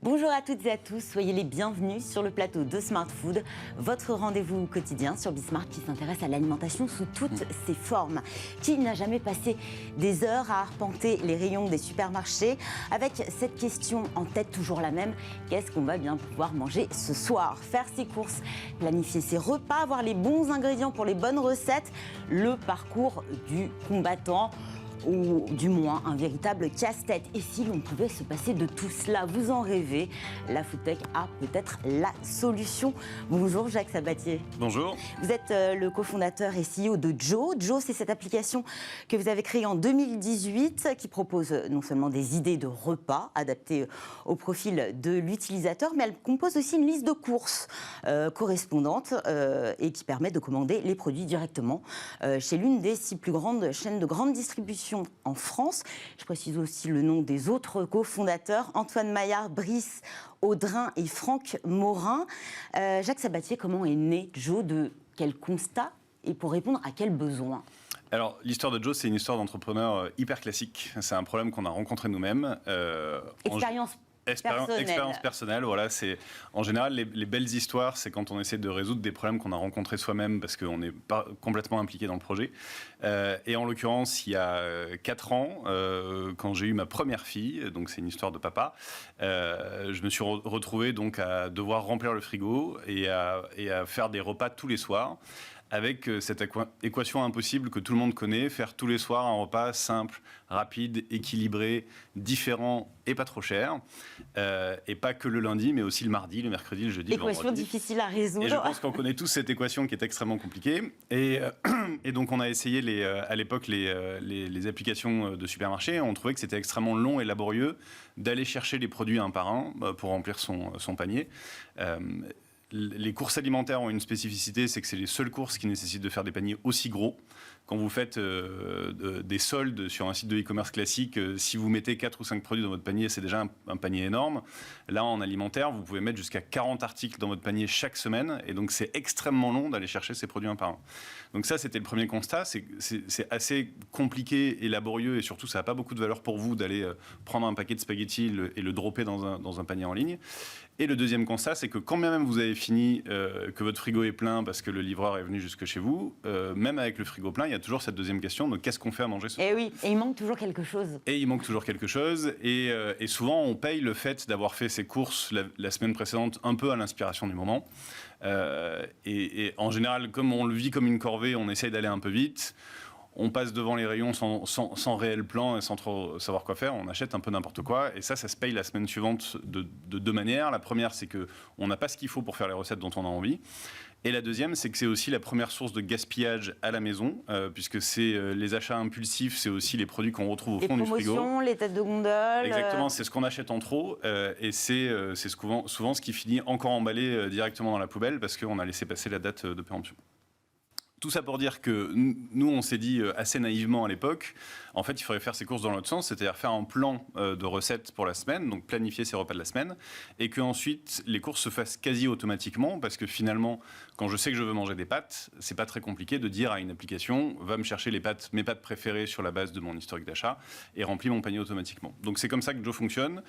Bonjour à toutes et à tous, soyez les bienvenus sur le plateau de Smart Food, votre rendez-vous quotidien sur Bismart qui s'intéresse à l'alimentation sous toutes ses formes. Qui n'a jamais passé des heures à arpenter les rayons des supermarchés avec cette question en tête toujours la même, qu'est-ce qu'on va bien pouvoir manger ce soir? Faire ses courses, planifier ses repas, avoir les bons ingrédients pour les bonnes recettes, le parcours du combattant. Ou du moins un véritable casse-tête. Et si l'on pouvait se passer de tout cela, vous en rêvez, la Foodtech a peut-être la solution. Bonjour Jacques Sabatier. Bonjour. Vous êtes le cofondateur et CEO de Joe. Joe, c'est cette application que vous avez créée en 2018 qui propose non seulement des idées de repas adaptées au profil de l'utilisateur, mais elle compose aussi une liste de courses correspondantes et qui permet de commander les produits directement chez l'une des 6 plus grandes chaînes de grande distribution en France. Je précise aussi le nom des autres cofondateurs, Antoine Maillard, Brice Audrin et Franck Morin. Jacques Sabatier, comment est né Joe? De quel constat et pour répondre à quel besoin? Alors, l'histoire de Joe, c'est une histoire d'entrepreneur hyper classique. C'est un problème qu'on a rencontré nous-mêmes. Expérience personnelle, voilà. C'est, en général, les belles histoires, c'est quand on essaie de résoudre des problèmes qu'on a rencontrés soi-même parce qu'on n'est pas complètement impliqué dans le projet. Et en l'occurrence, il y a 4 ans, quand j'ai eu ma première fille, donc c'est une histoire de papa, je me suis retrouvé donc à devoir remplir le frigo et à faire des repas tous les soirs, avec cette équation impossible que tout le monde connaît, faire tous les soirs un repas simple, rapide, équilibré, différent et pas trop cher. Et pas que le lundi, mais aussi le mardi, le mercredi, le jeudi, le vendredi. Équation difficile à résoudre. Et je pense qu'on connaît tous cette équation qui est extrêmement compliquée. Et donc on a essayé à l'époque les applications de supermarché. On trouvait que c'était extrêmement long et laborieux d'aller chercher les produits un par un pour remplir son panier. Les courses alimentaires ont une spécificité, c'est que c'est les seules courses qui nécessitent de faire des paniers aussi gros. Quand vous faites des soldes sur un site de e-commerce classique, si vous mettez 4 ou 5 produits dans votre panier, c'est déjà un panier énorme. Là, en alimentaire, vous pouvez mettre jusqu'à 40 articles dans votre panier chaque semaine. Et donc, c'est extrêmement long d'aller chercher ces produits un par un. Donc ça, c'était le premier constat. C'est assez compliqué et laborieux. Et surtout, ça n'a pas beaucoup de valeur pour vous d'aller prendre un paquet de spaghettis et le dropper dans un panier en ligne. Et le deuxième constat, c'est que quand bien même vous avez fini, que votre frigo est plein parce que le livreur est venu jusque chez vous, même avec le frigo plein, il y a toujours cette deuxième question, donc qu'est-ce qu'on fait à manger ce soir? Et oui, et il manque toujours quelque chose. Et souvent, on paye le fait d'avoir fait ses courses la semaine précédente un peu à l'inspiration du moment. Et en général, comme on le vit comme une corvée, on essaye d'aller un peu vite. On passe devant les rayons sans réel plan et sans trop savoir quoi faire. On achète un peu n'importe quoi. Et ça se paye la semaine suivante de 2 manières. La première, c'est qu'on n'a pas ce qu'il faut pour faire les recettes dont on a envie. Et la deuxième, c'est que c'est aussi la première source de gaspillage à la maison, puisque c'est les achats impulsifs, c'est aussi les produits qu'on retrouve au fond du frigo. Les promotions, les têtes de gondole. Exactement, c'est ce qu'on achète en trop, et c'est souvent ce qui finit encore emballé directement dans la poubelle, parce qu'on a laissé passer la date de péremption. Tout ça pour dire que nous, on s'est dit assez naïvement à l'époque, en fait, il faudrait faire ses courses dans l'autre sens, c'est-à-dire faire un plan de recettes pour la semaine, donc planifier ses repas de la semaine, et qu'ensuite, les courses se fassent quasi automatiquement, parce que finalement, quand je sais que je veux manger des pâtes, c'est pas très compliqué de dire à une application, va me chercher mes pâtes préférées sur la base de mon historique d'achat, et remplis mon panier automatiquement. Donc c'est comme ça que Joe fonctionne.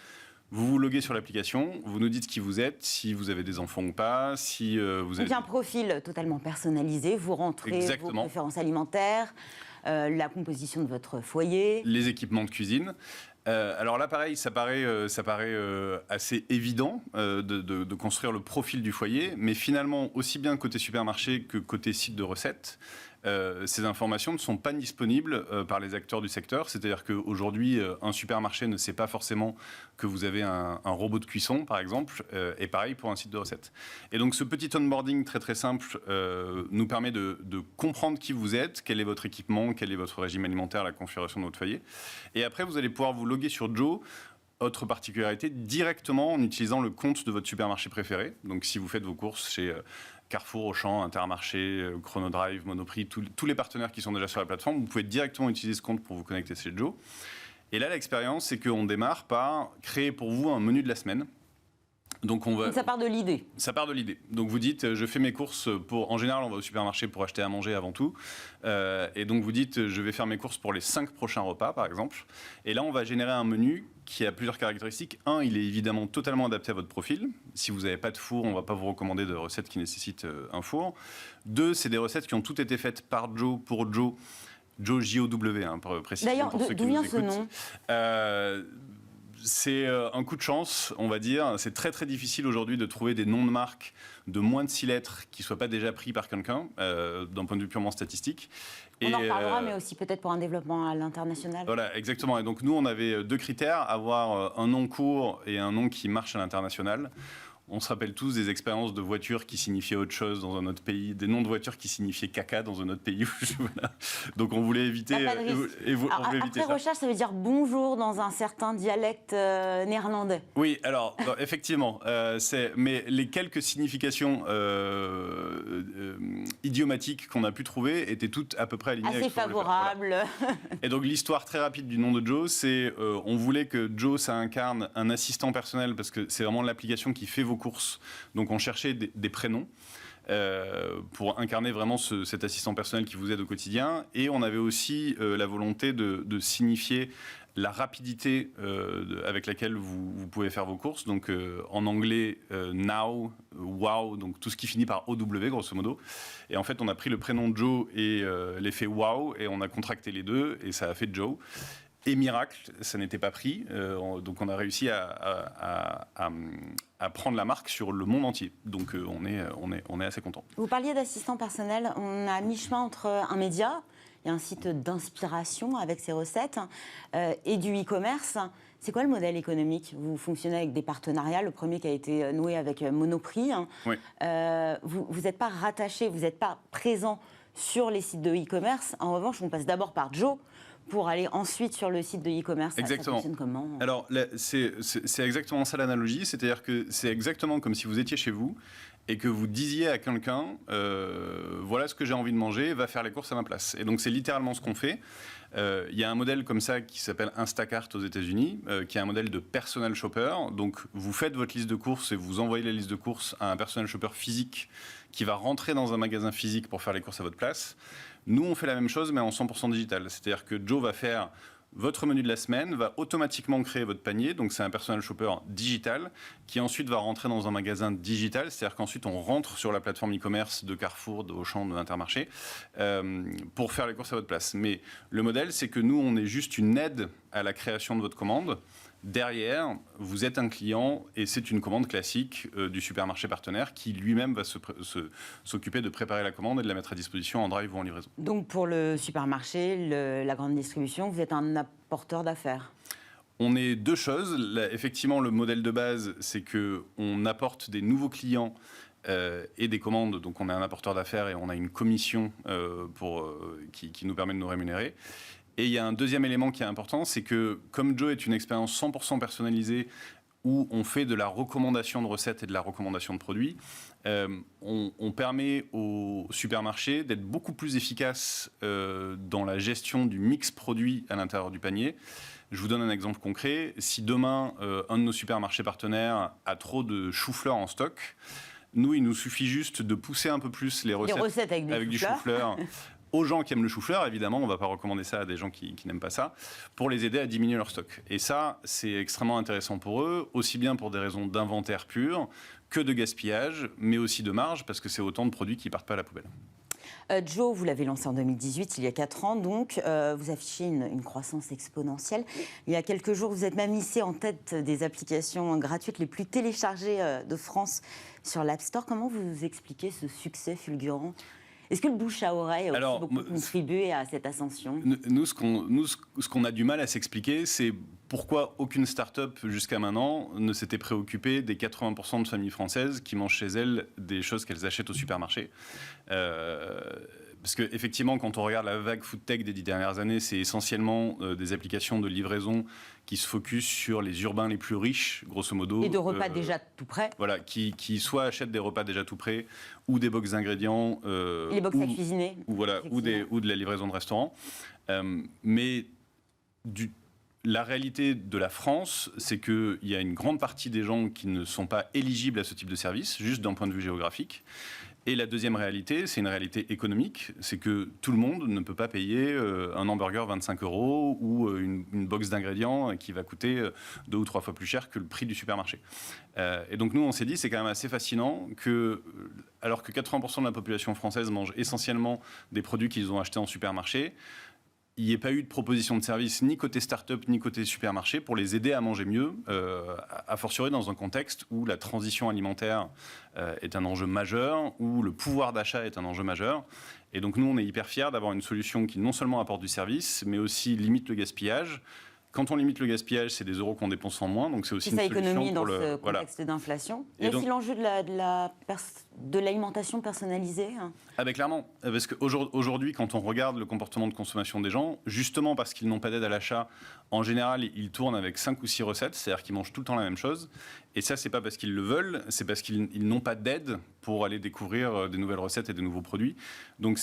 Vous vous loguez sur l'application, vous nous dites qui vous êtes, si vous avez des enfants ou pas, si vous avez... Donc un profil totalement personnalisé, vous rentrez vos préférences alimentaires, la composition de votre foyer... Les équipements de cuisine. Alors là, pareil, ça paraît assez évident de construire le profil du foyer, mais finalement, aussi bien côté supermarché que côté site de recettes, ces informations ne sont pas disponibles par les acteurs du secteur. C'est-à-dire qu'aujourd'hui, un supermarché ne sait pas forcément que vous avez un robot de cuisson, par exemple, et pareil pour un site de recettes. Et donc, ce petit onboarding très très simple nous permet de comprendre qui vous êtes, quel est votre équipement, quel est votre régime alimentaire, la configuration de votre foyer. Et après, vous allez pouvoir vous loguer sur Joe. Autre particularité, directement en utilisant le compte de votre supermarché préféré. Donc, si vous faites vos courses chez Carrefour, Auchan, Intermarché, Chronodrive, Monoprix, tous les partenaires qui sont déjà sur la plateforme, vous pouvez directement utiliser ce compte pour vous connecter chez Joe. Et là, l'expérience, c'est qu'on démarre par créer pour vous un menu de la semaine. Donc ça part de l'idée. Ça part de l'idée. Donc vous dites, je fais mes courses en général, on va au supermarché pour acheter à manger avant tout. Et donc vous dites, je vais faire mes courses pour les 5 prochains repas, par exemple. Et là, on va générer un menu qui a plusieurs caractéristiques. Un, il est évidemment totalement adapté à votre profil. Si vous n'avez pas de four, on ne va pas vous recommander de recettes qui nécessitent un four. Deux, c'est des recettes qui ont toutes été faites par Joe, pour Joe. Joe, J-O-W, pour préciser. D'ailleurs, d'où vient ce nom ? C'est un coup de chance, on va dire. C'est très très difficile aujourd'hui de trouver des noms de marques de moins de 6 lettres qui ne soient pas déjà pris par quelqu'un, d'un point de vue purement statistique. On en reparlera, mais aussi peut-être pour un développement à l'international. Voilà, exactement. Et donc nous, on avait 2 critères, avoir un nom court et un nom qui marche à l'international. On se rappelle tous des expériences de voitures qui signifiaient autre chose dans un autre pays, des noms de voitures qui signifiaient caca dans un autre pays. Voilà. Donc on voulait éviter. Après recherche, ça veut dire bonjour dans un certain dialecte néerlandais. Oui, alors effectivement, mais les quelques significations idiomatiques qu'on a pu trouver étaient toutes à peu près alignées. Assez favorables. Voilà. Et donc l'histoire très rapide du nom de Joe, c'est on voulait que Joe, ça incarne un assistant personnel parce que c'est vraiment l'application qui fait vos courses. Donc on cherchait des prénoms pour incarner vraiment cet assistant personnel qui vous aide au quotidien. Et on avait aussi la volonté de signifier la rapidité avec laquelle vous pouvez faire vos courses. Donc en anglais, now, wow, donc tout ce qui finit par OW grosso modo. Et en fait, on a pris le prénom Joe et l'effet wow et on a contracté les deux et ça a fait Joe. Et miracle, ça n'était pas pris. Donc on a réussi à prendre la marque sur le monde entier. Donc on est assez content. Vous parliez d'assistant personnel. On a mi-chemin entre un média, il y a un site d'inspiration avec ses recettes, et du e-commerce. C'est quoi le modèle économique ? Vous fonctionnez avec des partenariats. Le premier qui a été noué avec Monoprix. Oui. Vous n'êtes pas rattaché, vous n'êtes pas présent sur les sites de e-commerce. En revanche, on passe d'abord par Joe pour aller ensuite sur le site de e-commerce. Exactement. Ça fonctionne comment ? Alors, c'est exactement ça l'analogie. C'est-à-dire que c'est exactement comme si vous étiez chez vous et que vous disiez à quelqu'un voilà ce que j'ai envie de manger, va faire les courses à ma place. Et donc, c'est littéralement ce qu'on fait. Il y a un modèle comme ça qui s'appelle Instacart aux États-Unis, qui est un modèle de personal shopper. Donc, vous faites votre liste de courses et vous envoyez la liste de courses à un personal shopper physique qui va rentrer dans un magasin physique pour faire les courses à votre place. Nous, on fait la même chose, mais en 100% digital. C'est-à-dire que Joe va faire votre menu de la semaine, va automatiquement créer votre panier. Donc, c'est un personal shopper digital qui ensuite va rentrer dans un magasin digital. C'est-à-dire qu'ensuite, on rentre sur la plateforme e-commerce de Carrefour, de Auchan, de Intermarché pour faire les courses à votre place. Mais le modèle, c'est que nous, on est juste une aide à la création de votre commande. Derrière, vous êtes un client et c'est une commande classique du supermarché partenaire qui lui-même va s'occuper de préparer la commande et de la mettre à disposition en drive ou en livraison. Donc pour le supermarché, la grande distribution, vous êtes un apporteur d'affaires ? On est 2 choses. Là, effectivement, le modèle de base, c'est qu'on apporte des nouveaux clients et des commandes. Donc on est un apporteur d'affaires et on a une commission qui nous permet de nous rémunérer. Et il y a un deuxième élément qui est important, c'est que comme Joe est une expérience 100% personnalisée où on fait de la recommandation de recettes et de la recommandation de produits, on permet aux supermarchés d'être beaucoup plus efficaces dans la gestion du mix produit à l'intérieur du panier. Je vous donne un exemple concret. Si demain, un de nos supermarchés partenaires a trop de chou-fleur en stock, nous, il nous suffit juste de pousser un peu plus les recettes avec du chou-fleur. Aux gens qui aiment le chou-fleur, évidemment, on ne va pas recommander ça à des gens qui n'aiment pas ça, pour les aider à diminuer leur stock. Et ça, c'est extrêmement intéressant pour eux, aussi bien pour des raisons d'inventaire pur que de gaspillage, mais aussi de marge, parce que c'est autant de produits qui ne partent pas à la poubelle. Joe, vous l'avez lancé en 2018, il y a 4 ans, donc vous affichez une croissance exponentielle. Il y a quelques jours, vous êtes même hissé en tête des applications gratuites les plus téléchargées de France sur l'App Store. Comment vous expliquez ce succès fulgurant ? Est-ce que le bouche à oreille a aussi beaucoup contribué à cette ascension ? Nous, ce qu'on a du mal à s'expliquer, c'est pourquoi aucune start-up jusqu'à maintenant ne s'était préoccupée des 80% de familles françaises qui mangent chez elles des choses qu'elles achètent au supermarché. Parce qu'effectivement, quand on regarde la vague food tech des 10 dernières années, c'est essentiellement des applications de livraison qui se focus sur les urbains les plus riches, grosso modo. Et de repas déjà tout prêts. Voilà, qui soit achètent des repas déjà tout prêts, ou des box d'ingrédients. Les box à cuisiner. Ou de la livraison de restaurants. Mais la réalité de la France, c'est qu'il y a une grande partie des gens qui ne sont pas éligibles à ce type de service, juste d'un point de vue géographique. Et la deuxième réalité, c'est une réalité économique, c'est que tout le monde ne peut pas payer un hamburger 25 € ou une box d'ingrédients qui va coûter 2 ou 3 fois plus cher que le prix du supermarché. Et donc nous, on s'est dit, c'est quand même assez fascinant que, alors que 80% de la population française mange essentiellement des produits qu'ils ont achetés en supermarché, il n'y ait pas eu de proposition de service ni côté start-up ni côté supermarché pour les aider à manger mieux, a fortiori dans un contexte où la transition alimentaire est un enjeu majeur, où le pouvoir d'achat est un enjeu majeur. Et donc nous, on est hyper fiers d'avoir une solution qui non seulement apporte du service, mais aussi limite le gaspillage. Quand on limite le gaspillage, c'est des euros qu'on dépense en moins, donc c'est aussi une solution économie pour dans ce contexte d'inflation. Il y a aussi l'enjeu de l'alimentation personnalisée. Ah ben clairement, parce qu'aujourd'hui, quand on regarde le comportement de consommation des gens, justement parce qu'ils n'ont pas d'aide à l'achat, en général, ils tournent avec 5 ou 6 recettes, c'est-à-dire qu'ils mangent tout le temps la même chose. Et ça, c'est pas parce qu'ils le veulent, c'est parce qu'ils n'ont pas d'aide pour aller découvrir des nouvelles recettes et des nouveaux produits. Donc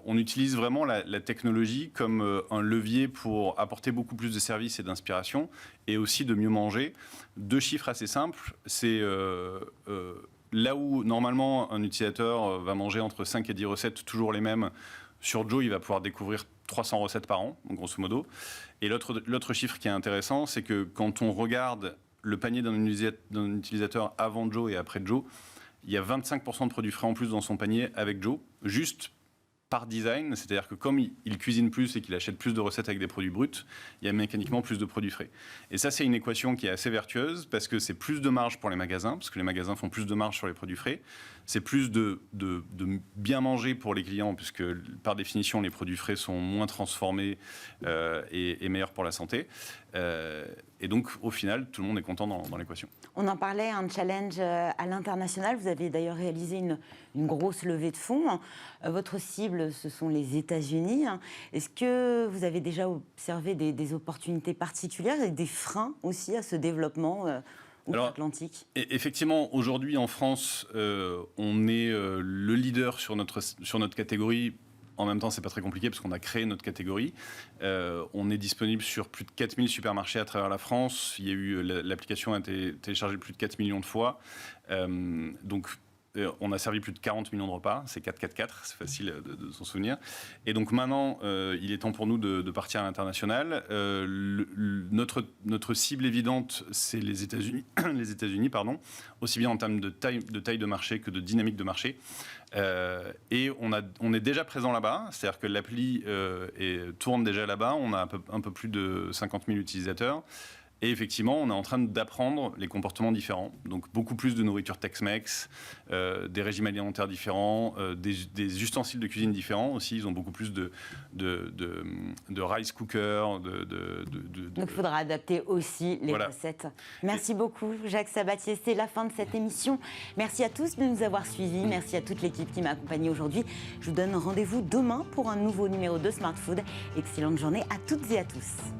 on utilise vraiment la technologie comme un levier pour apporter beaucoup plus de services et d'inspiration, et aussi de mieux manger. 2 chiffres assez simples, c'est là où normalement un utilisateur va manger entre 5 et 10 recettes, toujours les mêmes, sur Joe, il va pouvoir découvrir 300 recettes par an, grosso modo. Et l'autre chiffre qui est intéressant, c'est que quand on regarde le panier d'un utilisateur avant Joe et après Joe, il y a 25% de produits frais en plus dans son panier avec Joe, juste par design, c'est-à-dire que comme il cuisine plus et qu'il achète plus de recettes avec des produits bruts, il y a mécaniquement plus de produits frais. Et ça, c'est une équation qui est assez vertueuse parce que c'est plus de marge pour les magasins, parce que les magasins font plus de marge sur les produits frais. C'est plus de bien manger pour les clients, puisque par définition, les produits frais sont moins transformés et meilleurs pour la santé. Et donc, au final, tout le monde est content dans l'équation. On en parlait, un challenge à l'international. Vous avez d'ailleurs réalisé une grosse levée de fonds. Votre cible, ce sont les États-Unis. Est-ce que vous avez déjà observé des opportunités particulières et des freins aussi à ce développement outre-Atlantique? Effectivement, aujourd'hui en France, on est le leader sur notre catégorie. En même temps, c'est pas très compliqué parce qu'on a créé notre catégorie. On est disponible sur plus de 4000 supermarchés à travers la France. Il y a eu, l'application a été téléchargée plus de 4 millions de fois. Donc, on a servi plus de 40 millions de repas. C'est 4-4-4, c'est facile de s'en souvenir. Et donc maintenant, il est temps pour nous de partir à l'international. Notre cible évidente, c'est les États-Unis, aussi bien en termes de taille de marché que de dynamique de marché. Et on est déjà présent là-bas, c'est-à-dire que l'appli tourne déjà là-bas. On a un peu plus de 50 000 utilisateurs. Et effectivement, on est en train d'apprendre les comportements différents. Donc beaucoup plus de nourriture Tex-Mex, des régimes alimentaires différents, des ustensiles de cuisine différents aussi. Ils ont beaucoup plus de rice cooker. Donc il faudra adapter aussi les recettes. Merci beaucoup, Jacques Sabatier. C'est la fin de cette émission. Merci à tous de nous avoir suivis. Merci à toute l'équipe qui m'a accompagnée aujourd'hui. Je vous donne rendez-vous demain pour un nouveau numéro de Smart Food. Excellente journée à toutes et à tous.